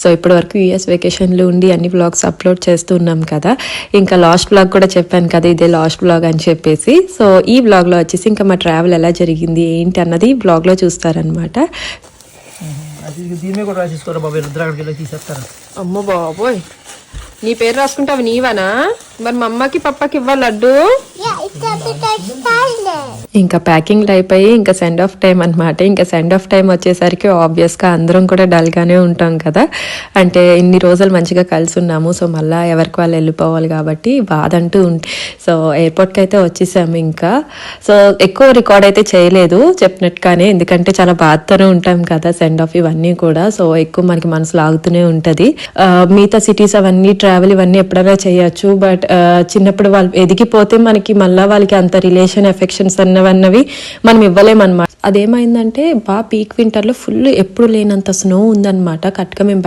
So ఇప్పటి వరకు US వెకేషన్లో ఉండి అన్ని వ్లాగ్స్ అప్లోడ్ చేస్తున్నాం కదా, ఇంకా లాస్ట్ వ్లాగ్ కూడా చెప్పాను కదా ఇదే లాస్ట్ వ్లాగ్ అని చెప్పేసి. సో ఈ వ్లాగ్లో వచ్చేసి ఇంకా మా ట్రావెల్ ఎలా జరిగింది ఏంటి అన్నది వ్లాగ్లో చూస్తారనమాట. అమ్మో బాబోయ్, నీ పేరు రాసుకుంటావు నీవనా? మరి మా అమ్మకి పప్పకి ఇవ్వాలి లడ్డు. ఇంకా ప్యాకింగ్ అయిపోయి ఇంకా సెండ్ ఆఫ్ టైం అనమాట. ఇంకా సెండ్ ఆఫ్ టైం వచ్చేసరికి ఆబ్వియస్ గా అందరం కూడా డల్ గానే ఉంటాం కదా, అంటే ఇన్ని రోజులు మంచిగా కలిసి ఉన్నాము. సో మళ్ళీ ఎవరికి వాళ్ళు వెళ్ళిపోవాలి కాబట్టి బాధ అంటూ ఉంటుంది. సో ఎయిర్పోర్ట్ కి అయితే వచ్చేసాము. ఇంకా సో ఎక్కువ రికార్డ్ అయితే చేయలేదు చెప్పినట్టుగానే, ఎందుకంటే చాలా బాధతోనే ఉంటాం కదా సెండ్ ఆఫ్ ఇవన్నీ కూడా. సో ఎక్కువ మనకి మనసు లాగుతూనే ఉంటది. మిగతా సిటీస్ అవన్నీ ట్రావెల్ ఇవన్నీ ఎప్పుడైనా చేయొచ్చు, బట్ చిన్నప్పుడు వాళ్ళు ఎదిగిపోతే మనకి మళ్ళీ వాళ్ళకి అంత రిలేషన్ ఎఫెక్షన్స్ అన్నవి మనం ఇవ్వలేమన్నమాట. అదేమైందంటే బాగా పీక్ వింటర్ లో ఫుల్ ఎప్పుడు లేనంత స్నో ఉందన్నమాట. కరెక్ట్గా మేము